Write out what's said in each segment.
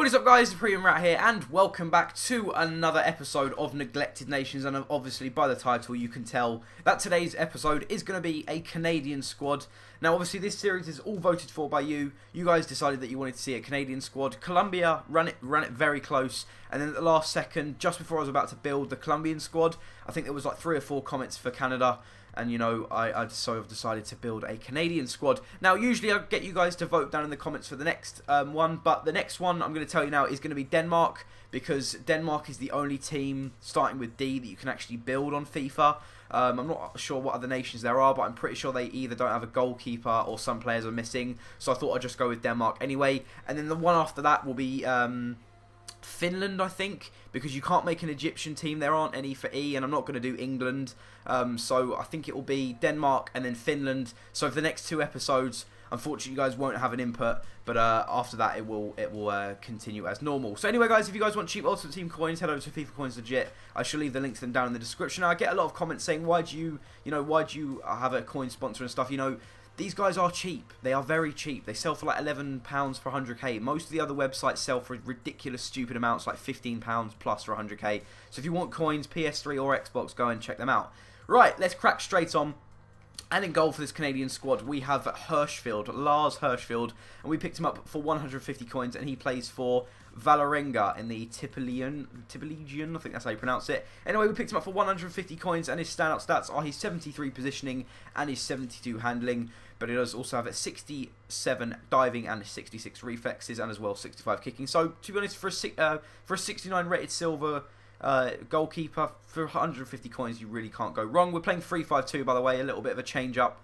What is up, guys? The Premium Rat here, and welcome back to another episode of Neglected Nations. And obviously, by the title, you can tell that today's episode is going to be a Canadian squad. Now, obviously, this series is all voted for by you. You guys decided that you wanted to see a Canadian squad. Colombia ran it very close, and then at the last second, just before I was about to build the Colombian squad, I think there was like 3 or 4 comments for Canada. And, you know, I sort of decided to build a Canadian squad. Now, usually I get you guys to vote down in the comments for the next one. But the next one I'm going to tell you now is going to be Denmark. Because Denmark is the only team, starting with D, that you can actually build on FIFA. I'm not sure what other nations there are, but I'm pretty sure they either don't have a goalkeeper or some players are missing. So I thought I'd just go with Denmark anyway. And then the one after that will be Finland, I think, because you can't make an Egyptian team. There aren't any for E, and I'm not going to do England. So I think it will be Denmark and then Finland. So for the next 2 episodes, unfortunately, you guys won't have an input, but after that, it will continue as normal. So anyway, guys, if you guys want cheap Ultimate Team coins, head over to FIFA Coins Legit. I shall leave the links to them down in the description. Now, I get a lot of comments saying, why do you have a coin sponsor and stuff? You know, these guys are cheap. They are very cheap. They sell for like £11 for 100k. Most of the other websites sell for ridiculous, stupid amounts, like £15 plus for 100k. So if you want coins, PS3 or Xbox, go and check them out. Right, let's crack straight on. And in goal for this Canadian squad, we have Hirschfield, Lars Hirschfield, and we picked him up for 150 coins, and he plays for Valerenga in the Tippeligion, I think that's how you pronounce it. Anyway, we picked him up for 150 coins, and his standout stats are his 73 positioning and his 72 handling, but he does also have a 67 diving and 66 reflexes, and as well 65 kicking. So, to be honest, for a 69 rated silver goalkeeper, for 150 coins, you really can't go wrong. We're playing 3-5-2, by the way, a little bit of a change up.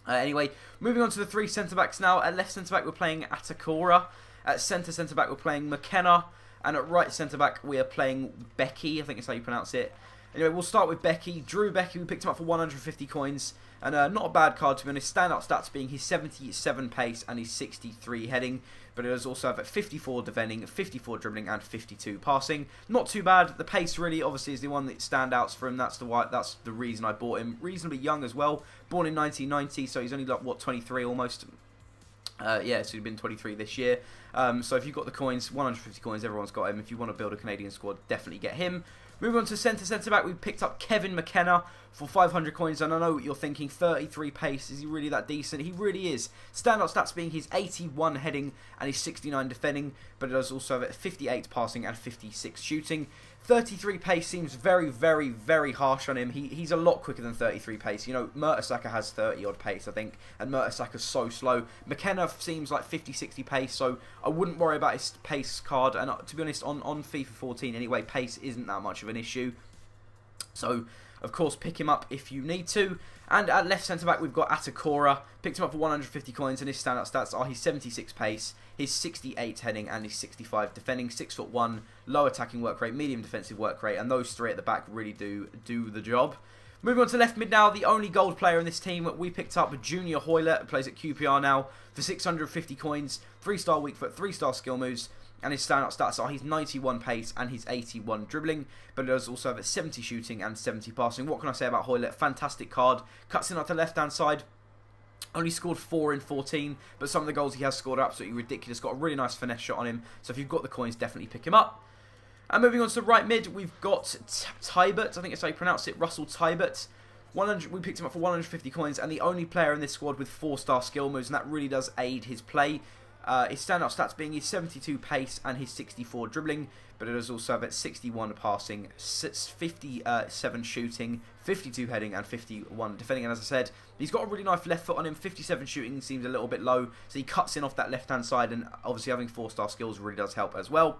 Anyway, moving on to the 3 centre-backs now. At left centre-back, we're playing Atakora. At centre-back, we're playing McKenna. And at right centre-back, we are playing Becky. I think that's how you pronounce it. Anyway, we'll start with Becky. Drew Becky, we picked him up for 150 coins. And not a bad card, to be honest. Standout stats being his 77 pace and his 63 heading. But it does also have 54 defending, 54 dribbling, and 52 passing. Not too bad. The pace really, obviously, is the one that stands out for him. That's the reason I bought him. Reasonably young as well. Born in 1990, so he's only like, what, 23 almost. Yeah, so he's been 23 this year. So if you've got the coins, 150 coins, everyone's got him. If you want to build a Canadian squad, definitely get him. Moving on to centre-back, we picked up Kevin McKenna for 500 coins, and I know what you're thinking, 33 pace, is he really that decent? He really is. Standout stats being his 81 heading and his 69 defending, but it does also have 58 passing and 56 shooting. 33 pace seems very, very, very harsh on him. He's a lot quicker than 33 pace. You know, Mertesacker has 30-odd pace, I think, and Mertesacker's so slow. McKenna seems like 50, 60 pace, so I wouldn't worry about his pace card. And to be honest, on FIFA 14 anyway, pace isn't that much of an issue. So, of course, pick him up if you need to. And at left centre-back, we've got Atakora. Picked him up for 150 coins, and his standout stats are his 76 pace, his 68 heading, and his 65 defending. 6'1", low attacking work rate, medium defensive work rate, and those 3 at the back really do the job. Moving on to left mid now, the only gold player in this team, we picked up Junior Hoylett, who plays at QPR now, for 650 coins, 3-star weak foot, 3-star skill moves, and his standout stats are his 91 pace and his 81 dribbling, but it does also have a 70 shooting and 70 passing. What can I say about Hoylett? Fantastic card. Cuts in up the left-hand side. Only scored 4 in 14, but some of the goals he has scored are absolutely ridiculous. Got a really nice finesse shot on him, so if you've got the coins, definitely pick him up. And moving on to the right mid, we've got Tybert. I think that's how you pronounce it, Russell Tybert. We picked him up for 150 coins, and the only player in this squad with 4-star skill moves, and that really does aid his play. His standout stats being his 72 pace and his 64 dribbling, but it does also have 61 passing, 57 shooting, 52 heading, and 51 defending. And as I said, he's got a really nice left foot on him. 57 shooting seems a little bit low, so he cuts in off that left-hand side, and obviously having 4-star skills really does help as well.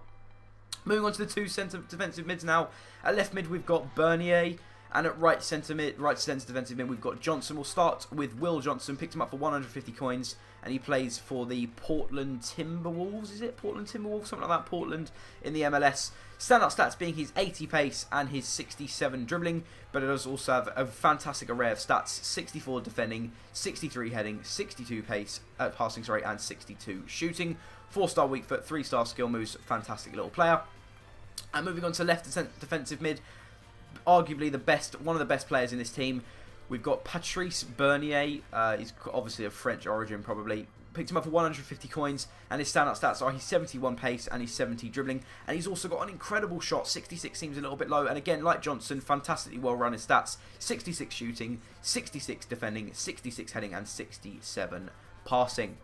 Moving on to the 2 centre defensive mids now. At left mid, we've got Bernier. And at right centre defensive mid, we've got Johnson. We'll start with Will Johnson. Picked him up for 150 coins, and he plays for the Portland Timberwolves. Is it Portland Timberwolves? Something like that. Portland in the MLS. Standout stats being his 80 pace and his 67 dribbling, but it does also have a fantastic array of stats: 64 defending, 63 heading, 62 pace, passing, sorry, and 62 shooting. 4-star weak foot, 3-star skill moves. Fantastic little player. And moving on to left defensive mid. Arguably one of the best players in this team. We've got Patrice Bernier. He's obviously of French origin, probably. picked him up for 150 coins, and his standout stats are he's 71 pace and he's 70 dribbling, and he's also got an incredible shot. 66 seems a little bit low, and again, like Johnson, fantastically well run his stats. 66 shooting, 66 defending, 66 heading, and 67 passing.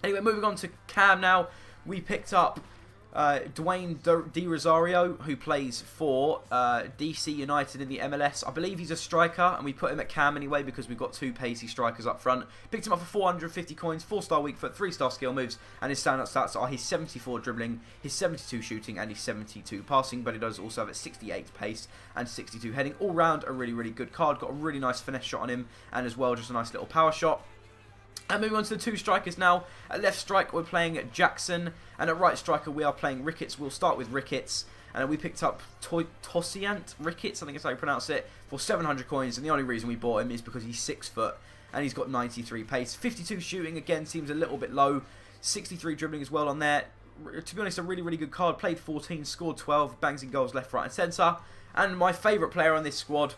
Anyway, moving on to Cam now. We picked up Dwayne Di Rosario, who plays for DC United in the MLS. I believe he's a striker, and we put him at Cam anyway because we've got two pacey strikers up front. Picked him up for 450 coins, 4-star weak foot, 3-star skill moves, and his standout stats are his 74 dribbling, his 72 shooting, and his 72 passing, but he does also have a 68 pace and 62 heading. All round a really, really good card. Got a really nice finesse shot on him, and as well just a nice little power shot. And moving on to the two strikers now. At left strike, we're playing Jackson, and at right striker, we are playing Ricketts. We'll start with Ricketts, and we picked up Tossiant Ricketts, I think that's how you pronounce it, for 700 coins, and the only reason we bought him is because he's 6 foot, and he's got 93 pace. 52 shooting, again, seems a little bit low. 63 dribbling as well on there. To be honest, a really, really good card. Played 14, scored 12, bangs in goals left, right, and centre. And my favourite player on this squad,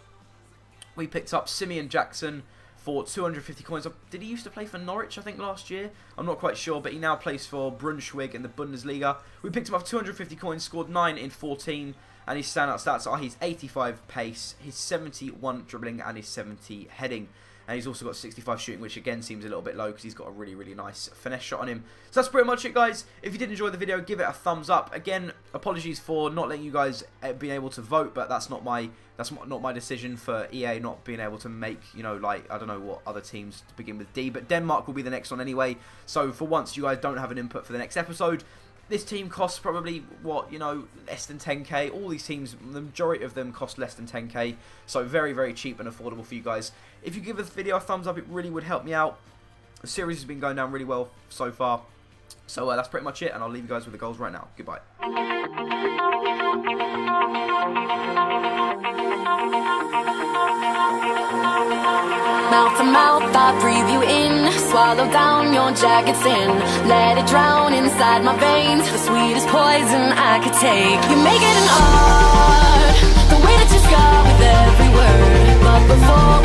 we picked up Simeon Jackson for 250 coins. Did he used to play for Norwich, I think, last year? I'm not quite sure, but he now plays for Brunswick in the Bundesliga. We picked him up for 250 coins, scored 9 in 14, and his standout stats are his 85 pace, his 71 dribbling, and his 70 heading. And he's also got 65 shooting, which again seems a little bit low because he's got a really, really nice finesse shot on him. So that's pretty much it, guys. If you did enjoy the video, give it a thumbs up. Again, apologies for not letting you guys be able to vote, but that's not my decision for EA not being able to make, you know, like, I don't know what other teams to begin with D, but Denmark will be the next one anyway. So for once, you guys don't have an input for the next episode. This team costs probably, what, you know, less than 10k. All these teams, the majority of them cost less than 10k. So very, very cheap and affordable for you guys. If you give this video a thumbs up, it really would help me out. The series has been going down really well so far. So that's pretty much it, and I'll leave you guys with the goals right now. Goodbye. Mouth to mouth, I breathe you in. Swallow down your jagged sin. Let it drown inside my veins. The sweetest poison I could take. You make it an art, the way that you scar with every word. But before